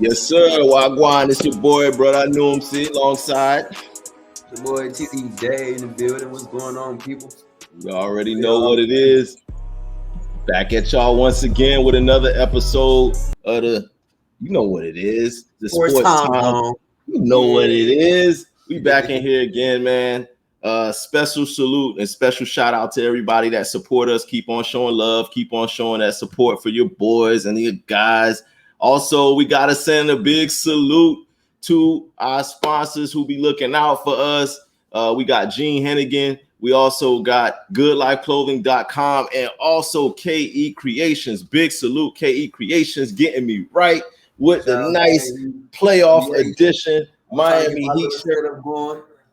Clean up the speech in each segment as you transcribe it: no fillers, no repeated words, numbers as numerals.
Yes, sir. Wagwan, it's your boy, brother. I knew him, see, alongside. The boy TZ Day in the building. What's going on, people? You already know what it is. Back at y'all once again with another episode of you know what it is, the Sports Time. You know what it is. We back in here again, man. Special salute and special shout out to everybody that support us. Keep on showing love. Keep on showing that support for your boys and your guys. Also, we got to send a big salute to our sponsors who be looking out for us. We got Gene Hennigan. We also got goodlifeclothing.com and also KE Creations. Big salute, KE Creations, getting me right with the nice playoff edition Miami Heat shirt.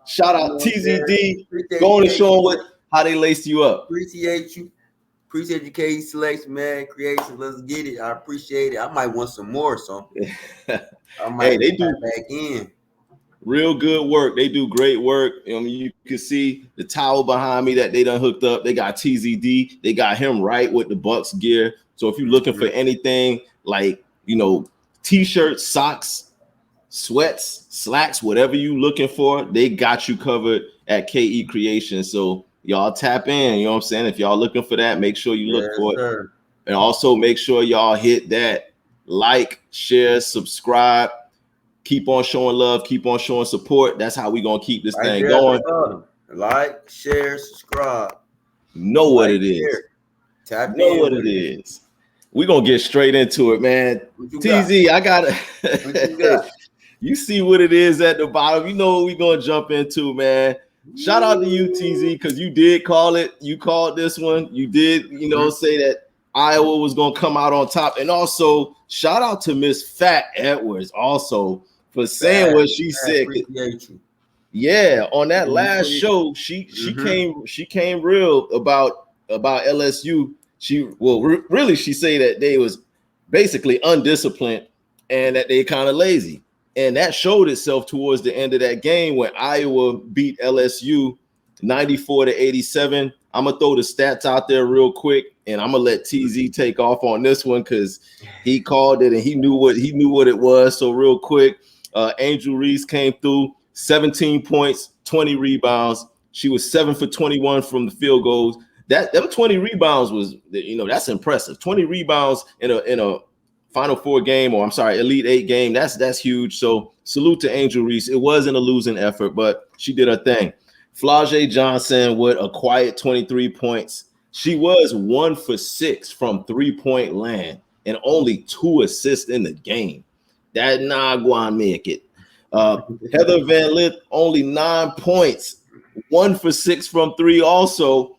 Shout out TZD. Going to show them how they lace you up. Appreciate you. Appreciate your KE selection, man. Creation, let's get it. I appreciate it. I might want some more, so I might they do back in. Real good work. They do great work. I mean, you can see the towel behind me that they done hooked up. They got TZD. They got him right with the Bucks gear. So if you're looking for anything like, T-shirts, socks, sweats, slacks, whatever you looking for, they got you covered at KE Creation. So y'all tap in. You know what I'm saying? If y'all looking for that, make sure you look for it. And also make sure y'all hit that like, share, subscribe. Keep on showing love. Keep on showing support. That's how we going to keep this thing going. Like, share, subscribe. Know what it is. Know what it is. We're going to get straight into it, man. TZ, I got to. You see what it is at the bottom. You know what we're going to jump into, man. Shout out to you, TZ, because you did call it. You called this one. You did, say that Iowa was going to come out on top. And also, shout out to Miss Fat Edwards also for saying what she said. Yeah, on that last show, she came real about LSU. She said that they was basically undisciplined and that they kind of lazy. And that showed itself towards the end of that game when Iowa beat LSU 94-87. I'm gonna throw the stats out there real quick, and I'm gonna let TZ take off on this one because he called it and he knew what it was. So real quick, Angel Reese came through, 17 points, 20 rebounds. She was 7 for 21 from the field goals. Them 20 rebounds was, that's impressive. 20 rebounds in a Final Four game, or I'm sorry, Elite 8 game. That's huge. So salute to Angel Reese. It wasn't a losing effort, but she did her thing. Flau'jae Johnson with a quiet 23 points. She was 1 for 6 from 3-point land and only 2 assists in the game. That not going to make it. Heather Van Lith, only 9 points, 1 for 6 from 3 also.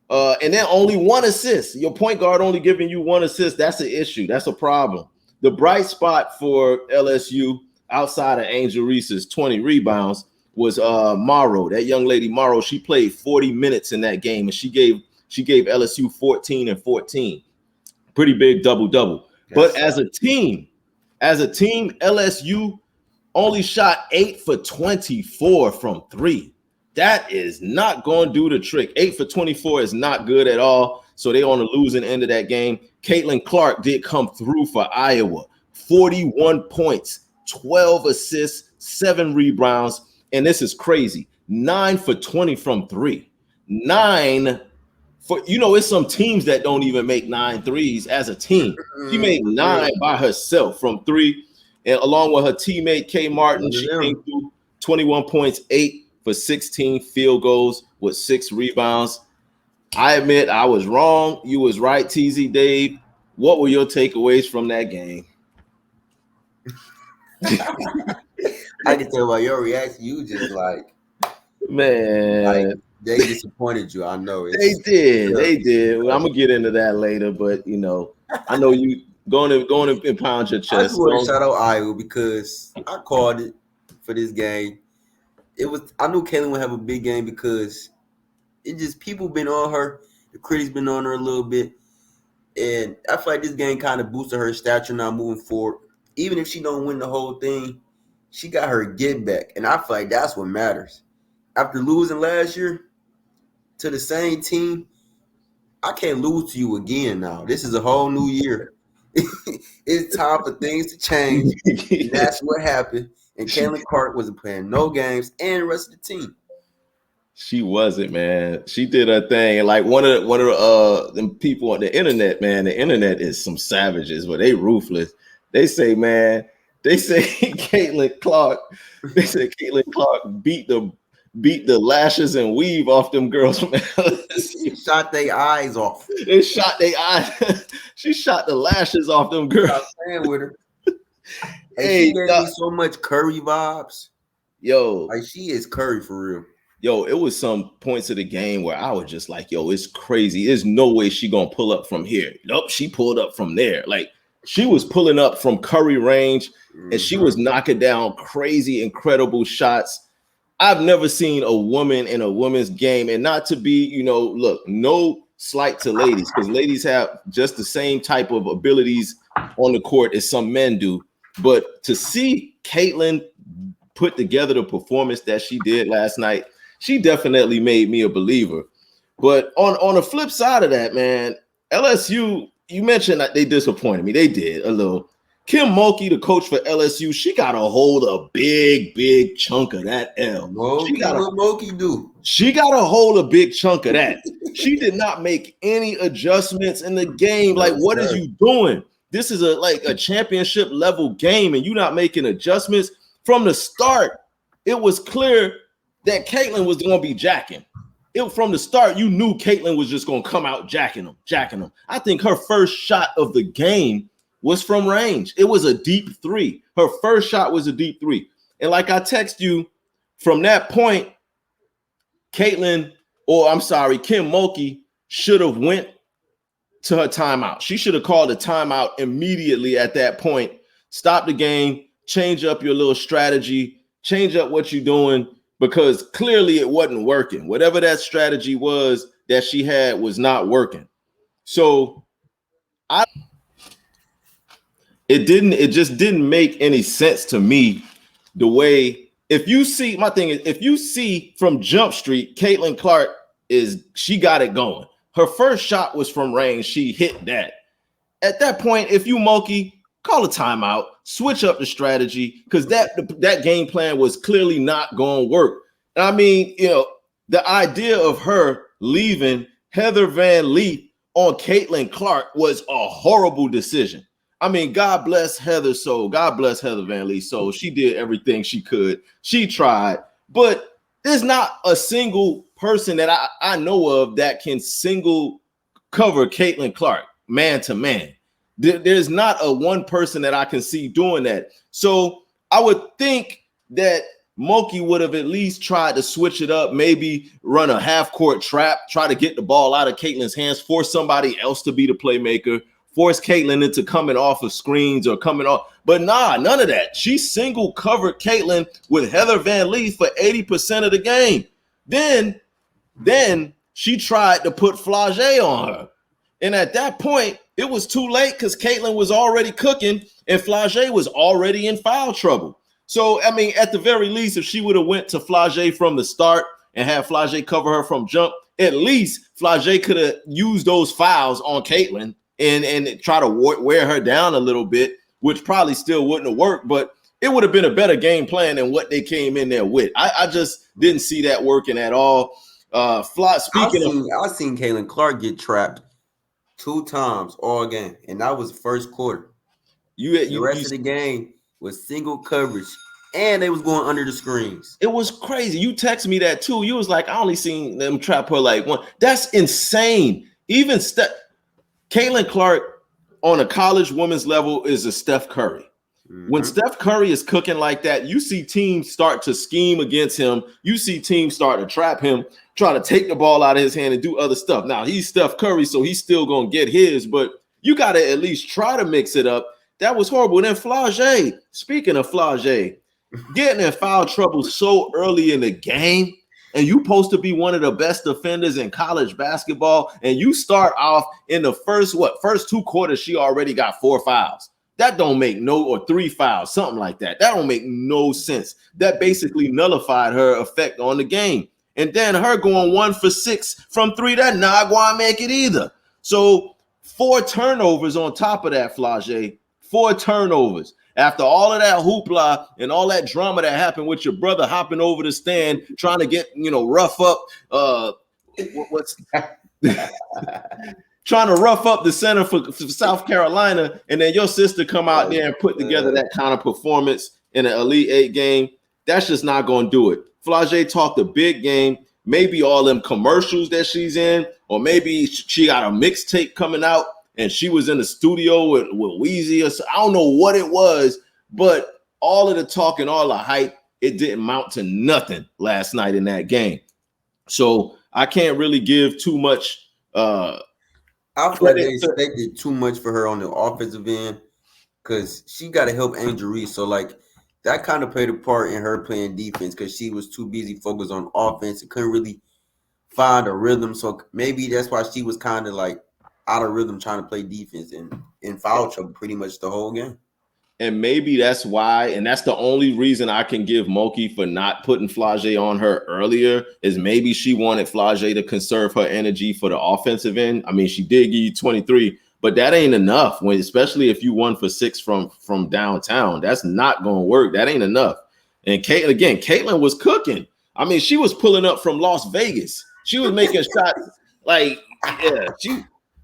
And then only 1 assist. Your point guard only giving you 1 assist. That's an issue. That's a problem. The bright spot for LSU outside of Angel Reese's 20 rebounds was Morrow. That young lady Morrow, she played 40 minutes in that game, and she gave LSU 14 and 14. Pretty big double-double. But as a team, LSU only shot 8 for 24 from 3. That is not going to do the trick. 8 for 24 is not good at all. So they on the losing end of that game. Caitlin Clark did come through for Iowa. 41 points, 12 assists, 7 rebounds. And this is crazy. 9 for 20 from 3. 9 for, it's some teams that don't even make 9 threes as a team. She made 9 by herself from 3. And along with her teammate, Kay Martin, she came through 21 points, 8 for 16 field goals with 6 rebounds. I admit I was wrong. You was right, TZ Dave. What were your takeaways from that game? I can tell by your reaction, you just like, man, like they disappointed you. I know they did. Well, I'm gonna get into that later, but I know you going to pound your chest. I just want to shout out Iowa because I called it for this game. I knew Kaylin would have a big game because people been on her. The critics been on her a little bit. And I feel like this game kind of boosted her stature now moving forward. Even if she don't win the whole thing, she got her get back. And I feel like that's what matters. After losing last year to the same team, I can't lose to you again now. This is a whole new year. it's time for things to change. And that's what happened. And Caitlin Clark wasn't playing no games, and the rest of the team. She wasn't, man. She did her thing. And like one of them people on the internet, man, the internet is some savages, but they ruthless. They say Caitlin Clark beat the lashes and weave off them girls from LSU. She shot their eyes off. They shot their eyes. She shot the lashes off them girls. I was playing with her. Hey, she gave me so much Curry vibes. Yo. Like, she is Curry for real. Yo, it was some points of the game where I was just like, yo, it's crazy. There's no way she gonna pull up from here. Nope, she pulled up from there. Like, she was pulling up from Curry range, and she was knocking down crazy, incredible shots. I've never seen a woman in a women's game, and not to be, look, no slight to ladies, because ladies have just the same type of abilities on the court as some men do. But to see Caitlin put together the performance that she did last night, she definitely made me a believer. But on the flip side of that, man, LSU, you mentioned that they disappointed me. They did a little. Kim Mulkey, the coach for LSU, she got a hold of a big chunk of that L. What Mulkey do? She got a hold of a big chunk of that. She did not make any adjustments in the game. Like, what is you doing? This is a championship level game, and you're not making adjustments. From the start, it was clear that Caitlin was going to be jacking. From the start, you knew Caitlin was just going to come out jacking them. I think her first shot of the game was from range. It was a deep three. Her first shot was a deep three. And like I text you, from that point, Kim Mulkey should have went to her timeout. She should have called a timeout immediately at that point. Stop the game, change up your little strategy, change up what you're doing, because clearly it wasn't working. Whatever that strategy was that she had was not working. So it just didn't make any sense to me the way, if you see from Jump Street, Caitlin Clark she got it going. Her first shot was from range. She hit that. At that point, if you Mulkey, call a timeout, switch up the strategy, because that game plan was clearly not going to work. And I mean, the idea of her leaving Heather Van Lee on Caitlin Clark was a horrible decision. I mean, God bless Heather Van Lee soul. She did everything she could. She tried, but there's not a single person that I know of that can single cover Caitlin Clark man to man. There's not a one person that I can see doing that. So I would think that Mulkey would have at least tried to switch it up, maybe run a half-court trap, try to get the ball out of Caitlin's hands, force somebody else to be the playmaker, force Caitlin into coming off of screens or coming off. But none of that. She single covered Caitlin with Heather Van Lee for 80% of the game. Then she tried to put Flage on her. And at that point, it was too late because Caitlin was already cooking and Flage was already in foul trouble. So, I mean, at the very least, if she would have went to Flage from the start and had Flage cover her from jump, at least Flage could have used those fouls on Caitlin and try to wear her down a little bit, which probably still wouldn't have worked, but it would have been a better game plan than what they came in there with. I just didn't see that working at all. I've seen Caitlin Clark get trapped 2 times all game, and that was the first quarter. The rest of the game was single coverage, and they was going under the screens. It was crazy. You text me that too. You was like, I only seen them trap her like one. That's insane. Even Caitlin Clark on a college women's level is a Steph Curry. Mm-hmm. When Steph Curry is cooking like that, you see teams start to scheme against him. You see teams start to trap him, try to take the ball out of his hand and do other stuff. Now, he's Steph Curry, so he's still going to get his, but you got to at least try to mix it up. That was horrible. And then Flage, speaking of Flage, getting in foul trouble so early in the game, and you supposed to be one of the best defenders in college basketball, and you start off in the first 2 quarters, she already got 4 fouls. That don't make or 3 fouls, something like that. That don't make no sense. That basically nullified her effect on the game. And then her going 1 for 6 from 3, that not going to make it either. So 4 turnovers on top of that, Flage. 4 turnovers. After all of that hoopla and all that drama that happened with your brother hopping over the stand, trying to get, rough up, trying to rough up the center for South Carolina, and then your sister come out there and put together that kind of performance in an Elite 8 game. That's just not going to do it. Flau'jae talked a big game. Maybe all them commercials that she's in, or maybe she got a mixtape coming out and she was in the studio with Weezy. Or so. I don't know what it was, but all of the talk and all the hype, it didn't mount to nothing last night in that game. So I can't really give too much. I feel like they expected too much for her on the offensive end because she got to help Angel Reese. So, that kind of played a part in her playing defense because she was too busy focused on offense and couldn't really find a rhythm. So maybe that's why she was kind of out of rhythm trying to play defense and in foul trouble pretty much the whole game. And maybe that's why, and that's the only reason I can give Moki for not putting Flau'jae on her earlier, is maybe she wanted Flau'jae to conserve her energy for the offensive end. I mean, she did give you 23, but that ain't enough, especially if you 1 for 6 from downtown. That's not going to work. That ain't enough. And Caitlin was cooking. I mean, she was pulling up from Las Vegas. She was making shots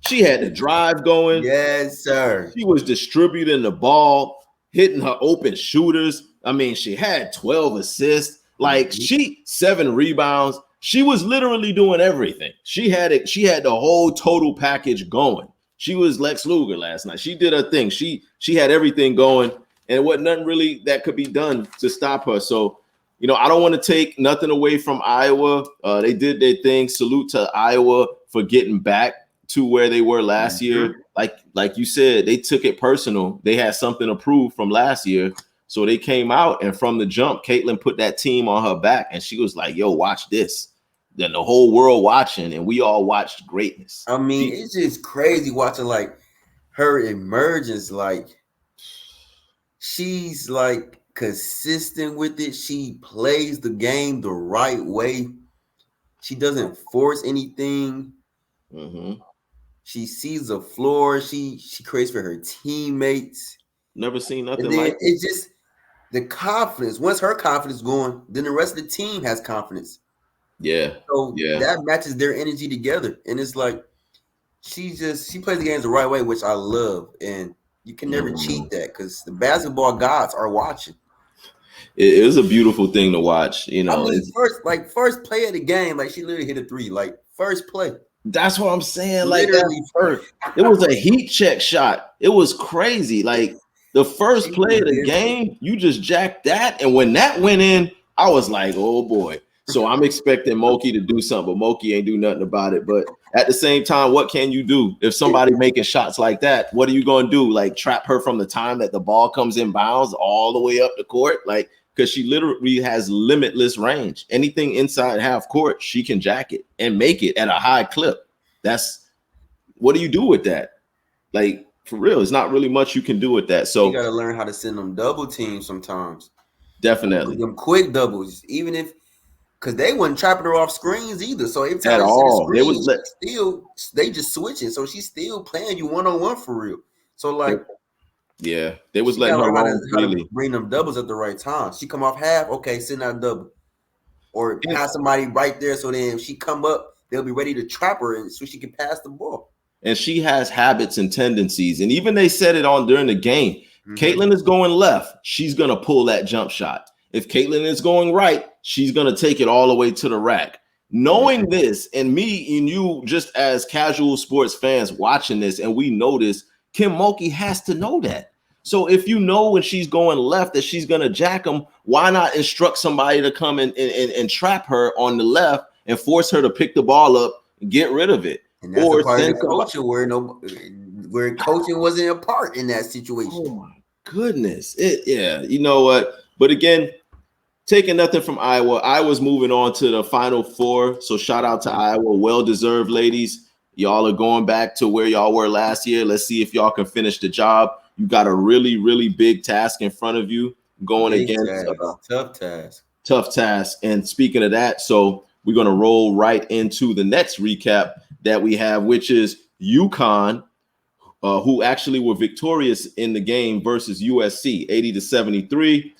she had the drive going. Yes, sir. She was distributing the ball, hitting her open shooters. I mean, she had 12 assists. 7 rebounds. She was literally doing everything. She had the whole total package going. She was Lex Luger last night. She did her thing. She had everything going, and it wasn't nothing really that could be done to stop her. So, I don't want to take nothing away from Iowa. They did their thing. Salute to Iowa for getting back to where they were last year. Like you said, they took it personal. They had something to prove from last year. So they came out, and from the jump, Caitlin put that team on her back, and she was like, yo, watch this. Then the whole world watching, and we all watched greatness. I mean, it's just crazy watching her emergence. She's consistent with it. She plays the game the right way. She doesn't force anything. Mm-hmm. She sees the floor. She creates for her teammates. Never seen nothing and then like it. It's just the confidence. Once her confidence going, then the rest of the team has confidence. Yeah. So that matches their energy together. And it's she plays the games the right way, which I love. And you can never cheat that because the basketball gods are watching. It is a beautiful thing to watch. I mean, first play of the game, she literally hit a 3. First play. That's what I'm saying. Literally first. It was a heat check shot. It was crazy. The first play of the game, you just jacked that. And when that went in, I was like, oh boy. So I'm expecting Moki to do something, but Moki ain't do nothing about it. But at the same time, what can you do? If somebody making shots like that, what are you going to do? Trap her from the time that the ball comes in bounds all the way up the court? Because she literally has limitless range. Anything inside half court, she can jack it and make it at a high clip. What do you do with that? For real, it's not really much you can do with that. So you got to learn how to send them double teams sometimes. Definitely. Them quick doubles, even if, because they wasn't trapping her off screens either. So every time at all, they just switching. So she's still playing you 1-on-1 for real. So they was letting her run freely. Bring them doubles at the right time. She come off half, okay, send out double, or pass somebody right there. So then if she come up, they'll be ready to trap her, and so she can pass the ball. And she has habits and tendencies, and even they said it on during the game. Mm-hmm. Caitlin is going left, she's gonna pull that jump shot. If Caitlin is going right, she's gonna take it all the way to the rack. Knowing this, and me and you, just as casual sports fans watching this, and we know this, Kim Mulkey has to know that. So if you know when she's going left that she's gonna jack them, why not instruct somebody to come and trap her on the left and force her to pick the ball up and get rid of it? And that's a part of the coaching where coaching wasn't a part in that situation. Oh my goodness. You know what? But again, taking nothing from Iowa. Iowa's moving on to the Final Four. So shout out to Iowa. Well-deserved, ladies. Y'all are going back to where y'all were last year. Let's see if y'all can finish the job. You got a really, really big task in front of you going against tough task. And speaking of that, so we're going to roll right into the next recap that we have, which is UConn. who actually were victorious in the game versus USC, 80-73.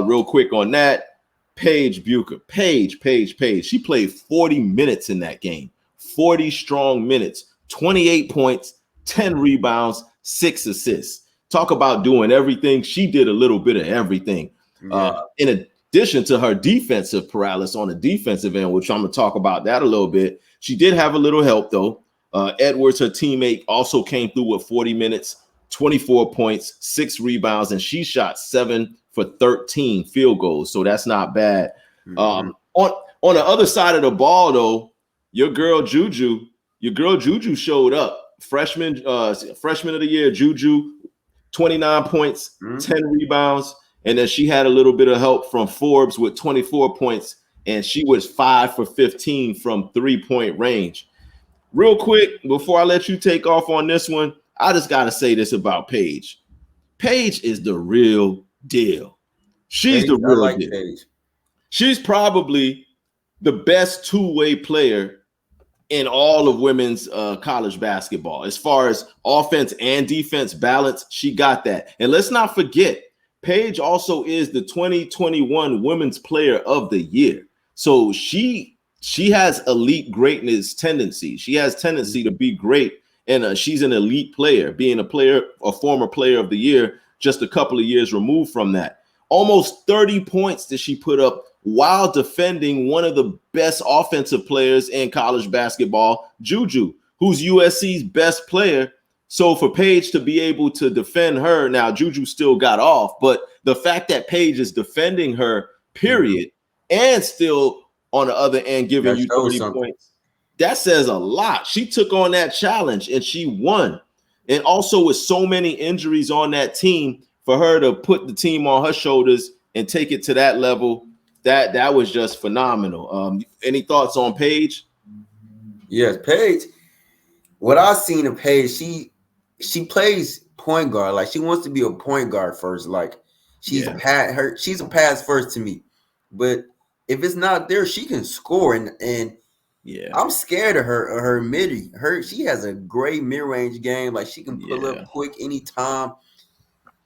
Real quick on that, Paige Bucher. Paige. She played 40 minutes in that game, 40 strong minutes, 28 points, 10 rebounds, 6 assists. Talk about doing everything. She did a little bit of everything. In addition to her defensive prowess on the defensive end, which I'm going to talk about that a little bit. She did have a little help, though. Edwards, her teammate, also came through with 40 minutes, 24 points, 6 rebounds, and she shot 7 for 13 field goals. So that's not bad. On the other side of the ball, though, your girl Juju showed up. Freshman of the year, Juju, 29 points, 10 rebounds, and then she had a little bit of help from Forbes with 24 points, and she was 5 for 15 from 3-point range. Real quick, before I let you take off on this one, I just got to say this about Paige. Paige is the real deal. She's the real deal. Paige. She's probably the best two-way player in all of women's college basketball. As far as offense and defense balance, she got that. And let's not forget, Paige also is the 2021 Women's Player of the Year. So she has elite greatness tendency. She has tendency to be great, and she's an elite player, being a former player of the year, just a couple of years removed from that. Almost 30 points that she put up while defending one of the best offensive players in college basketball, Juju, who's USC's best player. So for Paige to be able to defend her, now Juju still got off, but the fact that Paige is defending her, period, and still on the other end giving you 30 points, that says a lot. She took on that challenge and she won. And also with so many injuries on that team, for her to put the team on her shoulders and take it to that level, that was just phenomenal. Any thoughts on Paige? Yes, Paige. What I've seen of Paige, she plays point guard. Like she wants to be a point guard first. Like she's a pass first to me. But if it's not there, she can score. And I'm scared of her midi. She has a great mid-range game. Like she can pull up quick anytime.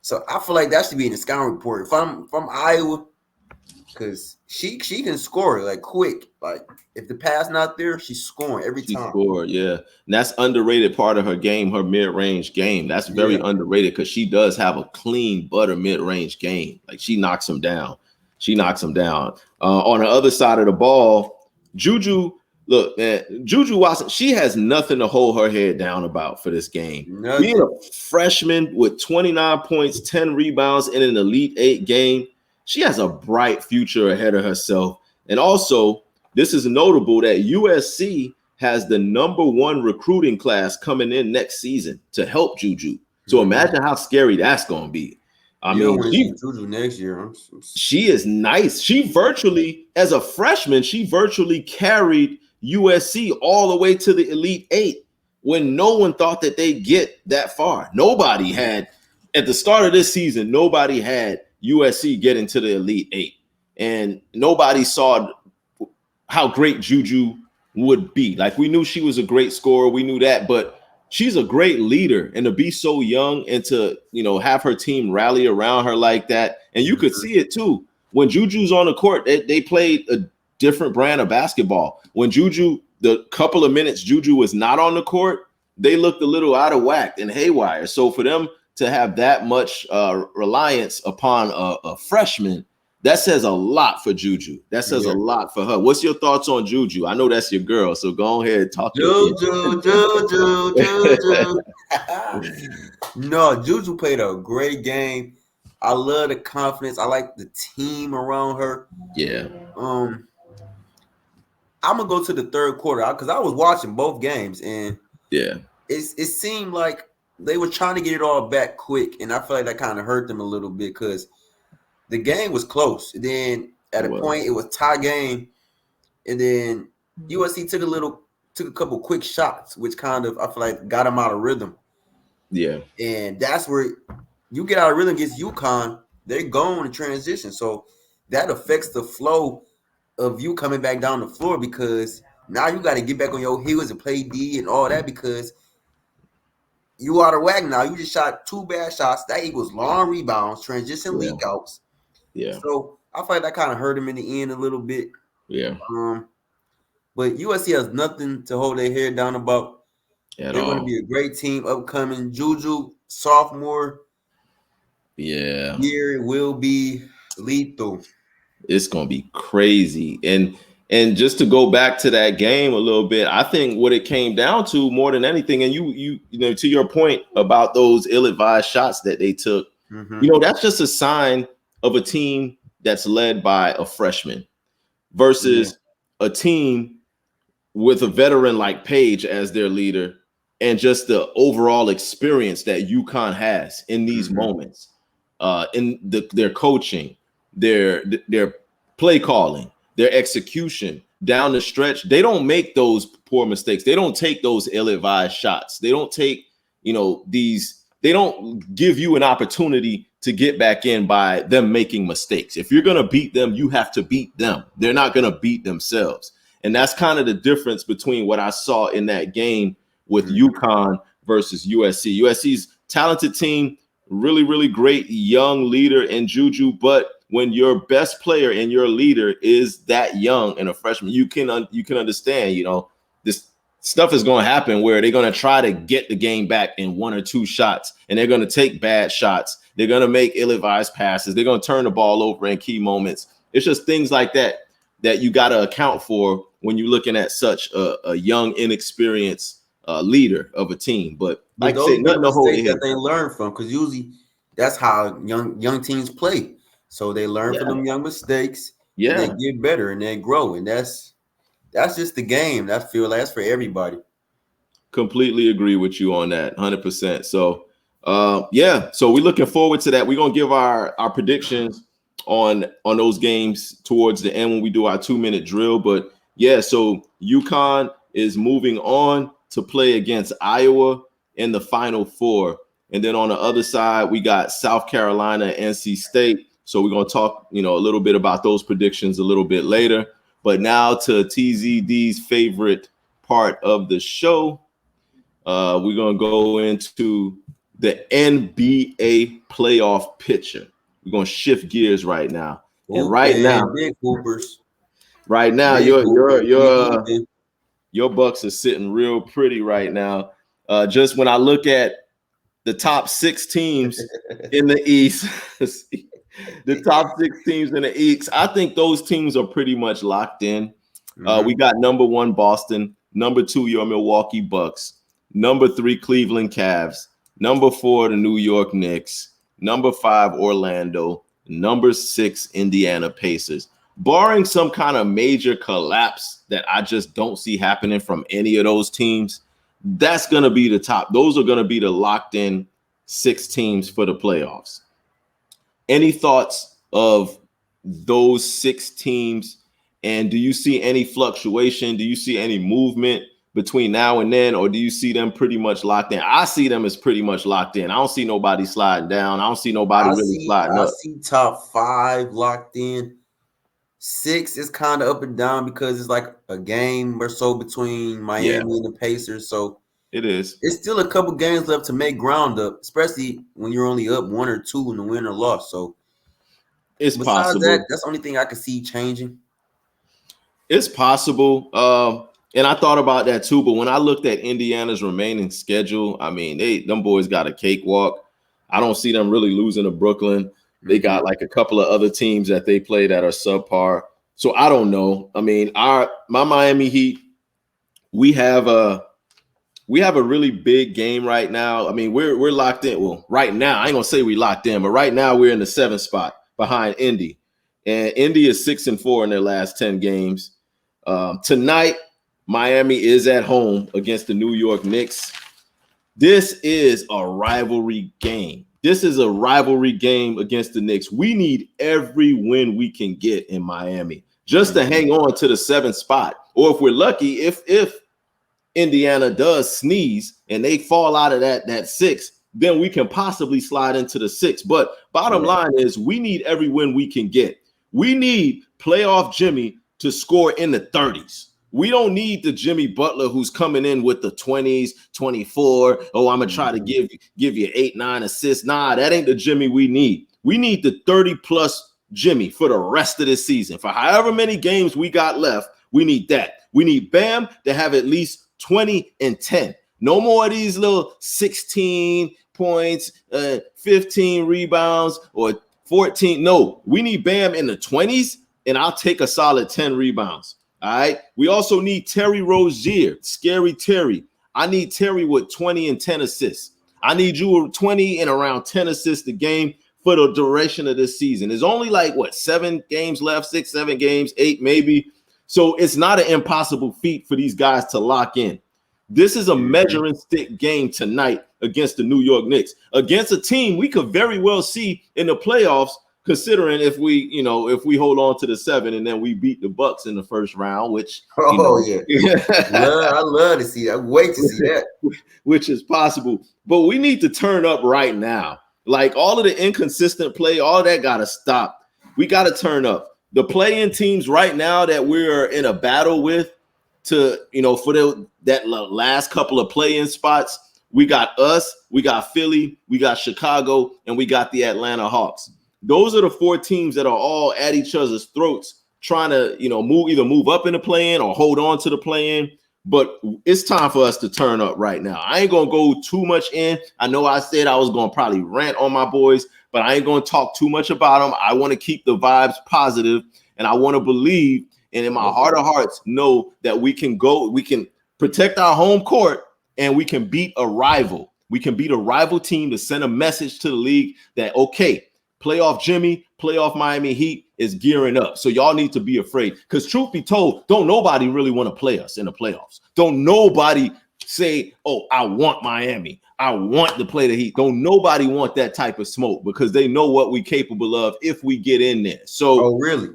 So I feel like that should be in the scouting report. If I'm from Iowa, because she can score like quick. Like if the pass not there, she's scoring every time. She scored, yeah. And that's underrated part of her game, her mid-range game. That's very underrated because she does have a clean butter mid-range game. Like she knocks them down. On the other side of the ball, Juju. Look, man, Juju Watson, she has nothing to hold her head down about for this game. Nothing. Being a freshman with 29 points, 10 rebounds in an Elite 8 game, she has a bright future ahead of herself. And also, this is notable that USC has the #1 recruiting class coming in next season to help Juju. So imagine how scary that's going to be. I mean, Juju next year. She is nice. She virtually, as a freshman, carried USC all the way to the Elite 8 when no one thought that they'd get that far. Nobody had, at the start of this season, nobody had USC getting to the Elite 8. And nobody saw how great Juju would be. Like, we knew she was a great scorer. We knew that. But she's a great leader. And to be so young and to, have her team rally around her like that. And you could see it, too. When Juju's on the court, they played a different brand of basketball. When the couple of minutes Juju was not on the court, they looked a little out of whack and haywire. So for them to have that much reliance upon a freshman, that says a lot for Juju. That says a lot for her. What's your thoughts on Juju? I know that's your girl, so go ahead and talk. Juju. No, Juju played a great game. I love the confidence. I like the team around her. Yeah. I'm gonna go to the third quarter because I was watching both games and it seemed like they were trying to get it all back quick, and I feel like that kind of hurt them a little bit because the game was close. And then at a point it was tie game, and then USC took a couple quick shots, which kind of I feel like got them out of rhythm. Yeah, and that's where you get out of rhythm against UConn. They're going to transition, so that affects the flow of you coming back down the floor because now you got to get back on your heels and play D and all that because you out of whack now. You just shot 2 bad shots. That equals long rebounds, transition leak outs. Yeah. So I feel like that kind of hurt him in the end a little bit. Yeah. But USC has nothing to hold their head down about. They're going to be a great team upcoming. Juju, sophomore year will be lethal. It's going to be crazy. And just to go back to that game a little bit, I think what it came down to more than anything, and you know, to your point about those ill-advised shots that they took, you know, that's just a sign of a team that's led by a freshman versus a team with a veteran like Page as their leader and just the overall experience that UConn has in these moments, in their coaching, their play calling, their execution down the stretch. They don't make those poor mistakes. They don't take those ill-advised shots. They don't take, you know, they don't give you an opportunity to get back in by them making mistakes. If you're going to beat them, you have to beat them. They're not going to beat themselves. And that's kind of the difference between what I saw in that game with UConn versus USC. USC's talented team, really, really great young leader in Juju. But when your best player and your leader is that young and a freshman, you can understand, you know, this stuff is going to happen where they're going to try to get the game back in 1 or 2 shots, and they're going to take bad shots. They're going to make ill-advised passes. They're going to turn the ball over in key moments. It's just things like that you got to account for when you're looking at such a young, inexperienced leader of a team. But like I say, nothing to hold that they learn from, because usually that's how young teams play. So they learn from them young mistakes. And they get better and they grow, and that's just the game. That's for everybody. Completely agree with you on that, 100%. So so we're looking forward to that. We're gonna give our predictions on those games towards the end when we do our 2-minute drill. But so UConn is moving on to play against Iowa in the Final Four, and then on the other side we got South Carolina, NC State. So we're gonna talk, you know, a little bit about those predictions a little bit later. But now to TZD's favorite part of the show, we're gonna go into the NBA playoff picture. We're gonna shift gears right now. And right now, big hoopers. Right now, your Bucks are sitting real pretty right now. Just when I look at the top 6 teams in the East, the top 6 teams in the East, I think those teams are pretty much locked in. We got number 1 Boston, number 2 your Milwaukee Bucks, number 3 Cleveland Cavs, number 4 the New York Knicks, number 5 Orlando, number 6 Indiana Pacers. Barring some kind of major collapse that I just don't see happening from any of those teams, that's going to be the top. Those are going to be the locked in 6 teams for the playoffs. Any thoughts of those 6 teams? And do you see any fluctuation? Do you see any movement between now and then? Or do you see them pretty much locked in? I see them as pretty much locked in. I don't see nobody sliding down. I don't see nobody sliding up. I see top 5 locked in. 6 is kind of up and down because it's like a game or so between Miami and the Pacers. So it is. It's still a couple games left to make ground up, especially when you're only up 1 or 2 in the win or loss. So it's possible. That's the only thing I can see changing. It's possible. And I thought about that too. But when I looked at Indiana's remaining schedule, I mean, them boys got a cakewalk. I don't see them really losing to Brooklyn. They got like a couple of other teams that they play that are subpar. So I don't know. I mean, my Miami Heat, we have a really big game right now. I mean, we're locked in. Well, right now, I ain't gonna say we locked in, but right now we're in the 7th spot behind Indy. And Indy is 6-4 in their last 10 games. Tonight, Miami is at home against the New York Knicks. This is a rivalry game. This is a rivalry game against the Knicks. We need every win we can get in Miami just to hang on to the 7th spot. Or if we're lucky, if Indiana does sneeze and they fall out of that 6, then we can possibly slide into the 6. But bottom line is we need every win we can get. We need playoff Jimmy to score in the 30s. We don't need the Jimmy Butler who's coming in with the 20s, 24. Oh, I'm going to try to give you 8, 9 assists. Nah, that ain't the Jimmy we need. We need the 30-plus Jimmy for the rest of this season. For however many games we got left, we need that. We need Bam to have at least 20 and 10. No more of these little 16 points, 15 rebounds, or 14. No, we need Bam in the 20s, and I'll take a solid 10 rebounds. All right. We also need Terry Rozier, Scary Terry. I need Terry with 20 and 10 assists. I need you with 20 and around 10 assists a game for the duration of this season. There's only like 7 games left, 6, 7 games, 8 maybe. So it's not an impossible feat for these guys to lock in. This is a measuring stick game tonight against the New York Knicks, against a team we could very well see in the playoffs, considering if we hold on to the 7 and then we beat the Bucks in the first round, which I love to see that. Wait to see that. Which is possible. But we need to turn up right now. Like all of the inconsistent play, all that got to stop. We got to turn up. The play-in teams right now that we're in a battle with for that last couple of play-in spots, we got us, we got Philly, we got Chicago, and we got the Atlanta Hawks. Those are the 4 teams that are all at each other's throats trying to, move up in the play-in or hold on to the play-in. But it's time for us to turn up right now. I ain't going to go too much in. I know I said I was going to probably rant on my boys, but I ain't going to talk too much about them. I want to keep the vibes positive, and I want to believe, and in my heart of hearts, know that we can protect our home court, and we can beat a rival. We can beat a rival team to send a message to the league that, okay, playoff Jimmy, playoff Miami Heat is gearing up. So y'all need to be afraid. Because truth be told, don't nobody really want to play us in the playoffs. Don't nobody say, oh, I want Miami. I want to play the Heat. Don't nobody want that type of smoke because they know what we're capable of if we get in there. So, oh, really?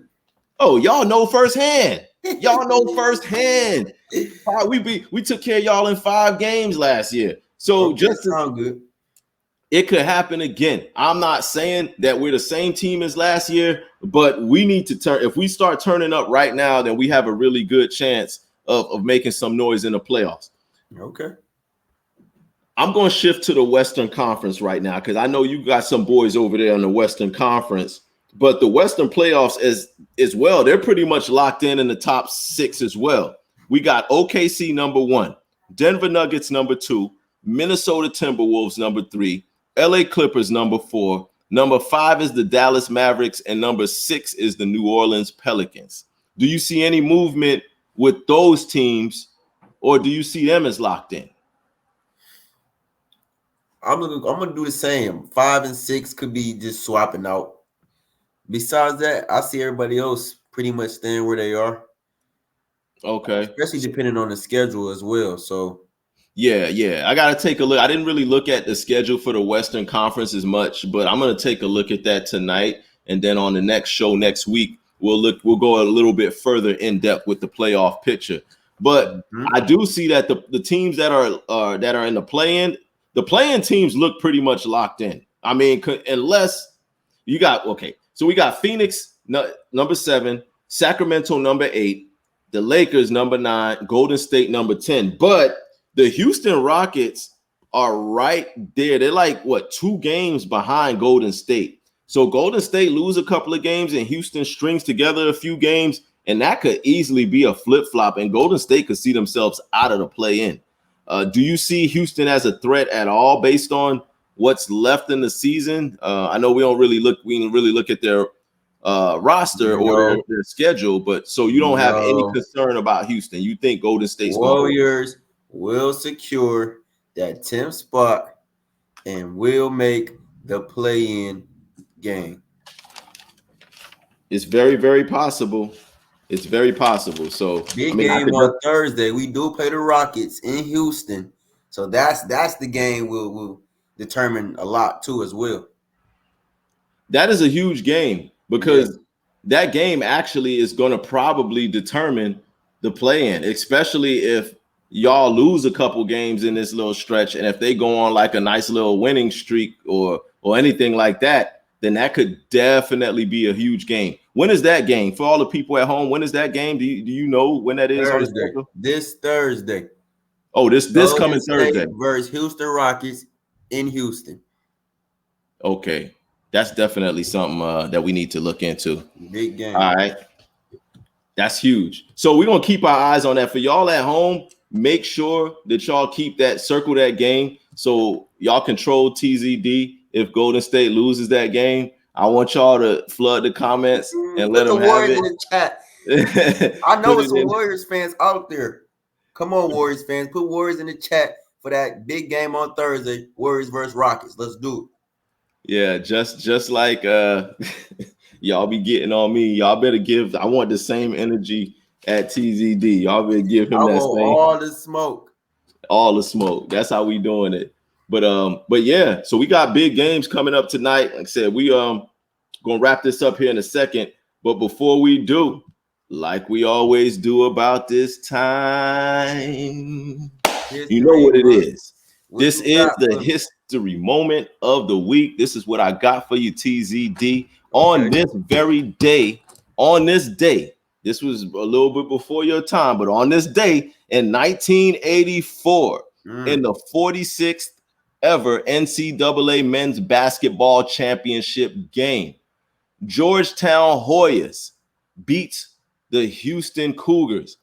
Oh, y'all know firsthand. Y'all know firsthand. We took care of y'all in 5 games last year. So just to sound good. It could happen again. I'm not saying that we're the same team as last year, but we need to turn. If we start turning up right now, then we have a really good chance of making some noise in the playoffs. Okay. I'm going to shift to the Western Conference right now because I know you got some boys over there in the Western Conference, but the Western playoffs as well, they're pretty much locked in the top 6 as well. We got OKC number 1, Denver Nuggets number 2, Minnesota Timberwolves number 3, LA Clippers number 4, number 5 is the Dallas Mavericks, and number 6 is the New Orleans Pelicans. Do you see any movement with those teams, or do you see them as locked in? I'm gonna do the same. 5 and 6 could be just swapping out. Besides that, I see everybody else pretty much staying where they are. Okay. Especially depending on the schedule as well. So yeah. I gotta take a look. I didn't really look at the schedule for the Western Conference as much, but I'm gonna take a look at that tonight. And then on the next show next week, we'll go a little bit further in depth with the playoff picture. But I do see that the teams that are in the play-in teams look pretty much locked in. I mean, unless you got so we got Phoenix number 7, Sacramento number 8, the Lakers number 9, Golden State number 10. But the Houston Rockets are right there. They're like 2 games behind Golden State. So Golden State lose a couple of games and Houston strings together a few games, and that could easily be a flip-flop, and Golden State could see themselves out of the play-in. Do you see Houston as a threat at all based on what's left in the season? I know we didn't really look at their roster or their schedule, but so you don't have any concern about Houston. You think Golden State's Warriors will secure that 10th spot and will make the play-in game. It's very, very possible. It's very possible. So big game on Thursday. We do play the Rockets in Houston. So that's the game will determine a lot too as well. That is a huge game because that game actually is going to probably determine the play-in, especially if y'all lose a couple games in this little stretch, and if they go on like a nice little winning streak or anything like that, then that could definitely be a huge game. When is that game for all the people at home? When is that game? Do you know when that is? Thursday. On the schedule? This Thursday. Oh, this coming Thursday versus Houston Rockets in Houston. Okay, that's definitely something that we need to look into. Big game. All right, that's huge. So we're gonna keep our eyes on that. For y'all at home, make sure that y'all circle that game so y'all control TZD. If Golden State loses that game, I want y'all to flood the comments and let them have it. In the chat. I know it's some Warriors fans out there. Come on, Warriors fans, put Warriors in the chat for that big game on Thursday. Warriors versus Rockets. Let's do it. Yeah, just like y'all be getting on me. Y'all better give. I want the same energy at TZD. Y'all better give him that same. All the smoke. All the smoke. That's how we doing it. But yeah. So we got big games coming up tonight. Like I said, we gonna wrap this up here in a second. But before we do, like we always do about this time, you know what it is. This is the history moment of the week. This is what I got for you, TZD. On this very day, this was a little bit before your time, but on this day in 1984, in the 46th ever NCAA men's basketball championship game, Georgetown Hoyas beats the Houston Cougars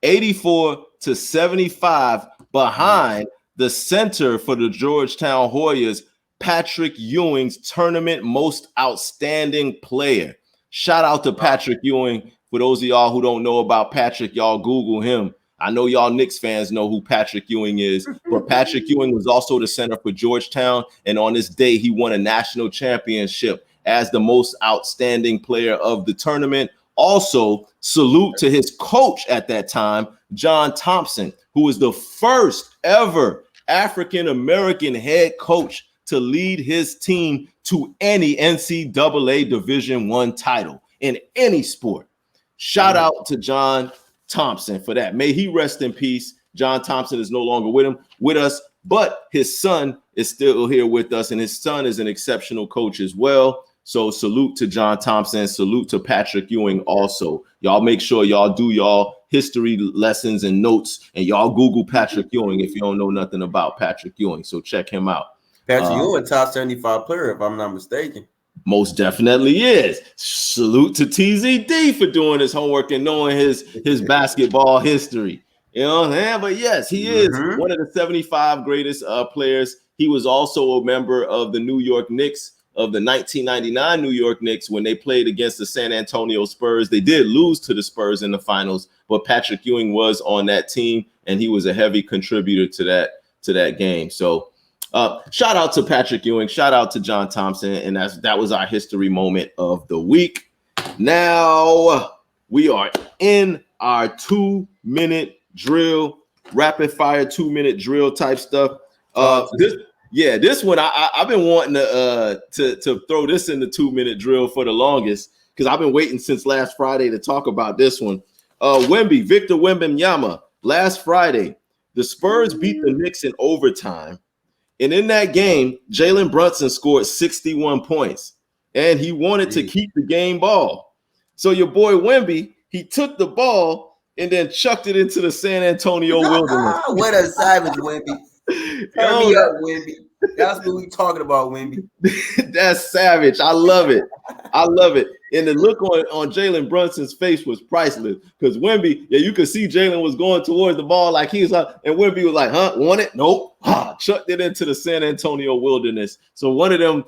84-75 behind the center for the Georgetown Hoyas, Patrick Ewing's tournament most outstanding player. Shout out to Patrick Ewing. For those of y'all who don't know about Patrick, y'all Google him. I know y'all Knicks fans know who Patrick Ewing is, but Patrick Ewing was also the center for Georgetown, and on this day, he won a national championship as the most outstanding player of the tournament. Also, salute to his coach at that time, John Thompson, who was the first ever African-American head coach to lead his team to any NCAA Division I title in any sport. Shout out to John Thompson for that. May he rest in peace. John Thompson is no longer with us, but his son is still here with us, and his son is an exceptional coach as well. So salute to John Thompson. Salute to Patrick Ewing also. Y'all make sure y'all do y'all history lessons and notes, and y'all Google Patrick Ewing if you don't know nothing about Patrick Ewing. So check him out. Patrick Ewing, top 75 player, if I'm not mistaken. Most definitely is. Salute to TZD for doing his homework and knowing his basketball history. You know what I'm saying? But yes, he is one of the 75 greatest players. He was also a member of the New York Knicks, of the 1999 New York Knicks, when they played against the San Antonio Spurs. They did lose to the Spurs in the finals, but Patrick Ewing was on that team, and he was a heavy contributor to that game. So shout out to Patrick Ewing, shout out to John Thompson, and that was our history moment of the week. Now we are in our 2-minute drill, rapid fire 2-minute drill type stuff. This one I've been wanting to throw this in the 2-minute drill for the longest, because I've been waiting since last Friday to talk about this one. Victor Wembanyama, last Friday, the Spurs beat the Knicks in overtime. And in that game, Jalen Brunson scored 61 points, and he wanted to keep the game ball. So your boy Wemby, he took the ball and then chucked it into the San Antonio wilderness. What a savage, Wemby. Turn me up, Wemby. That's what we talking about, Wemby. That's savage. I love it. And the look on Jalen Brunson's face was priceless, because Wemby, you could see Jalen was going towards the ball like he was up, and Wemby was like, want it? Nope. Chucked it into the San Antonio wilderness. So one of them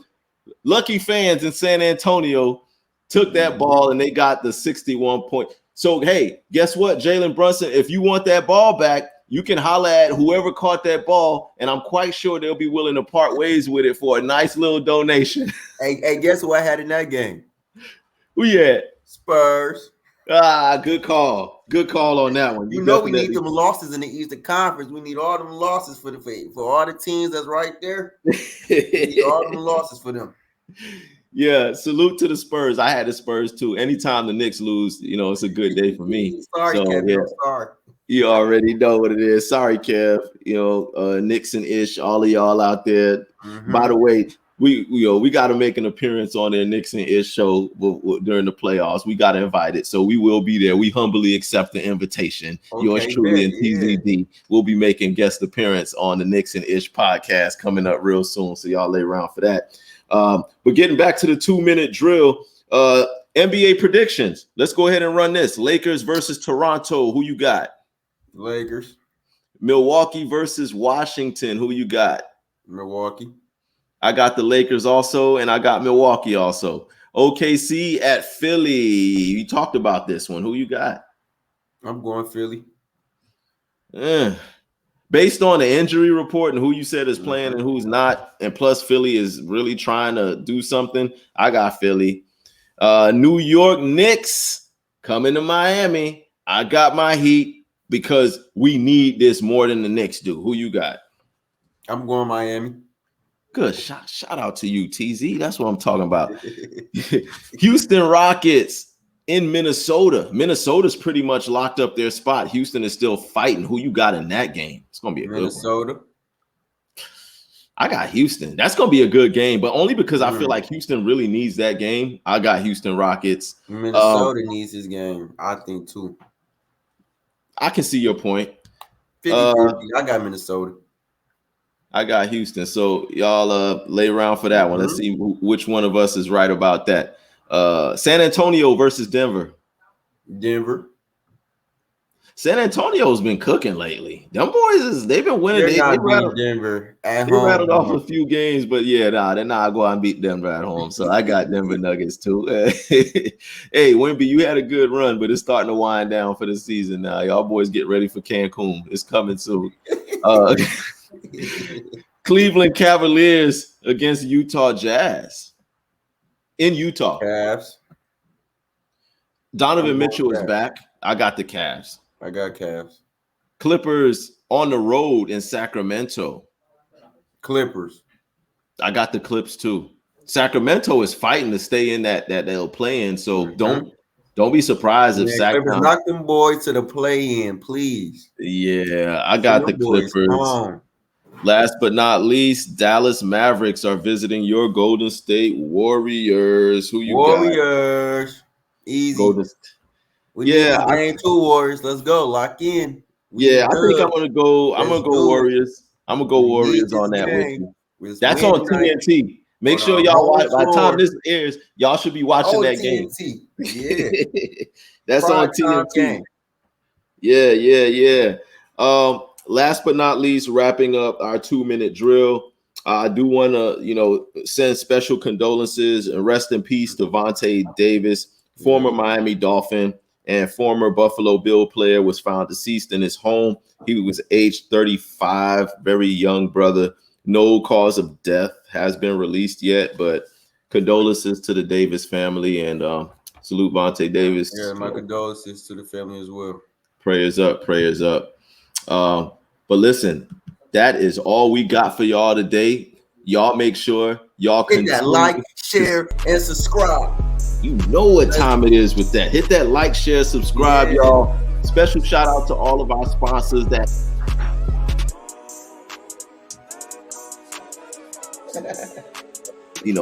lucky fans in San Antonio took that ball, and they got the 61 point. So, hey, guess what, Jalen Brunson, if you want that ball back, you can holler at whoever caught that ball, and I'm quite sure they'll be willing to part ways with it for a nice little donation. Hey, guess who I had in that game? Who you had? Spurs. Good call. Good call on that one. You know we need them losses in the Eastern Conference. We need all them losses for all the teams that's right there. We need all them losses for them. Yeah, salute to the Spurs. I had the Spurs too. Anytime the Knicks lose, it's a good day for me. Sorry, so, Kevin. Yeah. I'm sorry. You already know what it is. Sorry, Kev. Knicks and Ish, all of y'all out there. By the way, we got to make an appearance on their Knicks and Ish show during the playoffs. We got to invite it, so we will be there. We humbly accept the invitation. Okay, yours truly and TZD will be making guest appearance on the Knicks and Ish podcast coming up real soon. So y'all lay around for that. But getting back to the 2-minute drill, NBA predictions. Let's go ahead and run this. Lakers versus Toronto. Who you got? Lakers. Milwaukee versus Washington. Who you got? Milwaukee. I got the Lakers also, and I got Milwaukee also. OKC at Philly. You talked about this one. Who you got? I'm going Philly. Based on the injury report and who you said is playing and who's not, and plus Philly is really trying to do something, I got Philly. New York Knicks coming to Miami. I got my Heat because we need this more than the Knicks do. Who you got? I'm going Miami. Good. Shout out to you, TZ. That's what I'm talking about. Houston Rockets in Minnesota. Minnesota's pretty much locked up their spot. Houston is still fighting. Who you got in that game? It's going to be a Minnesota. Good one. I got Houston. That's going to be a good game, but only because I feel like Houston really needs that game. I got Houston Rockets. Minnesota needs this game, I think, too. I can see your point. 50-50. I got Minnesota. I got Houston. So y'all lay around for that one. Let's see which one of us is right about that. San Antonio versus Denver. Denver. San Antonio's been cooking lately. Them boys they've been winning. They rattled Denver at home. They rattled off a few games, but yeah, they're not going to beat Denver at home. So I got Denver Nuggets too. Hey, Wemby, you had a good run, but it's starting to wind down for the season now. Y'all boys get ready for Cancun. It's coming soon. Cleveland Cavaliers against Utah Jazz in Utah. Cavs. Donovan Mitchell is back. I got the Cavs. I got Cavs. Clippers on the road in Sacramento. Clippers. I got the Clips too. Sacramento is fighting to stay in that they'll play in. So don't be surprised if Sacramento knock them boys to the play in, please. Yeah, I got the Clippers. Last but not least, Dallas Mavericks are visiting your Golden State Warriors. Who you got? Warriors. Easy. We need game 2 Warriors. Let's go. Lock in. I think I'm gonna go. I'm gonna go Warriors. I'm gonna go Warriors on that with you. That's on TNT. Make sure y'all watch. By the time this airs, y'all should be watching that game. Yeah, that's on TNT. Yeah. Last but not least, wrapping up our 2-minute drill. I do want to, send special condolences and rest in peace to Vontae Davis, former Miami Dolphin and former Buffalo Bill player, was found deceased in his home. He was age 35, very young brother. No cause of death has been released yet, but condolences to the Davis family and salute Vontae Davis. Yeah, my condolences to the family as well. Prayers up. But listen, that is all we got for y'all today. Y'all make sure y'all hit that like, share, and subscribe. You know what time it is with that. Hit that like, share, subscribe, y'all. Special shout out to all of our sponsors that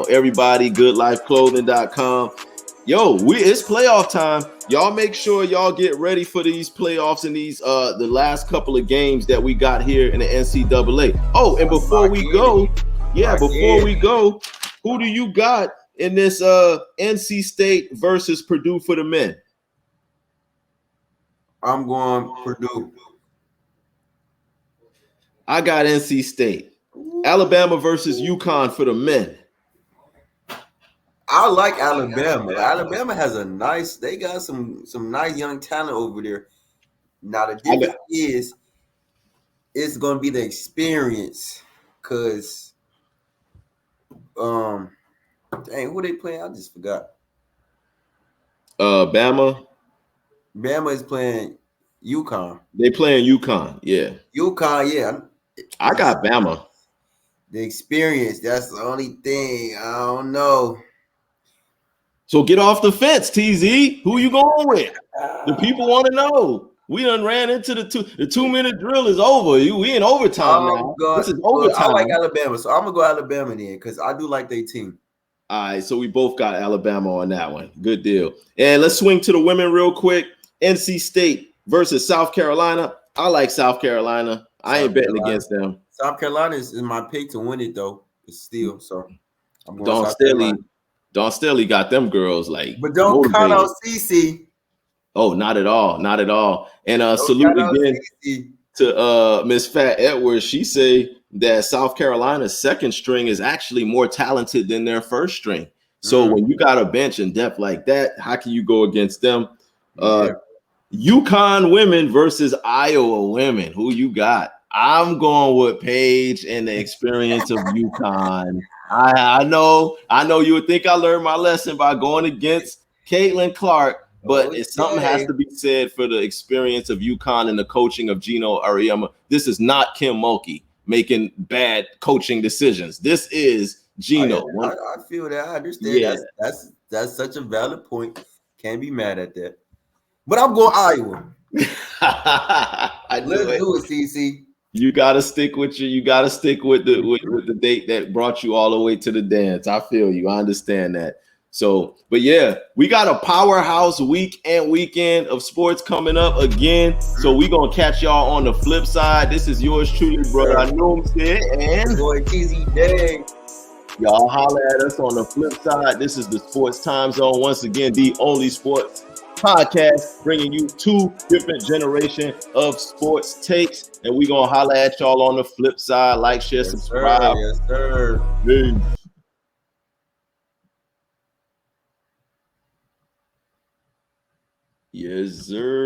everybody, goodlifeclothing.com. Yo, it's playoff time. Y'all make sure y'all get ready for these playoffs and these the last couple of games that we got here in the NCAA. Oh, and before we go, who do you got in this NC State versus Purdue for the men? I'm going Purdue. I got NC State. Alabama versus UConn for the men. I like Alabama. Alabama has they got some nice young talent over there. Now the difference is it's gonna be the experience. Cause who they playing? I just forgot. Bama. Bama is playing UConn. They playing UConn, yeah. UConn, yeah. I got Bama. The experience, that's the only thing. I don't know. So get off the fence, TZ. Who you going with? The people want to know. We done ran into the 2-minute drill is over. We in overtime now. This is overtime. I like Alabama, so I'm gonna go Alabama then because I do like their team. All right, so we both got Alabama on that one. Good deal. And let's swing to the women real quick. NC State versus South Carolina. I like South Carolina. I ain't betting against them. South Carolina is my pick to win it though. It's still so. I'm going Dawn Staley got them girls like. But don't count out CC. Oh, not at all, not at all. And salute again to Miss Fat Edwards. She say that South Carolina's second string is actually more talented than their first string. So when you got a bench and depth like that, how can you go against them? UConn women versus Iowa women. Who you got? I'm going with Paige and the experience of UConn. I know you would think I learned my lesson by going against Caitlin Clark. But something has to be said for the experience of UConn and the coaching of Gino Auriemma. This is not Kim Mulkey making bad coaching decisions. This is Gino. I feel that. I understand. Yeah. That's such a valid point. Can't be mad at that. But I'm going Iowa. Let's do it, CC. You gotta stick with you. You gotta stick with the date that brought you all the way to the dance. I feel you. I understand that. So, but yeah, we got a powerhouse week and weekend of sports coming up again. So we gonna catch y'all on the flip side. This is yours truly, brother. I know I'm here, and boy TZ Day. Y'all holler at us on the flip side. This is the Sports Time Zone. Once again, the only sports podcast bringing you 2 different generation of sports takes, and we gonna holler at y'all on the flip side. Like, share, subscribe. Yes, sir. Peace. Yes, sir.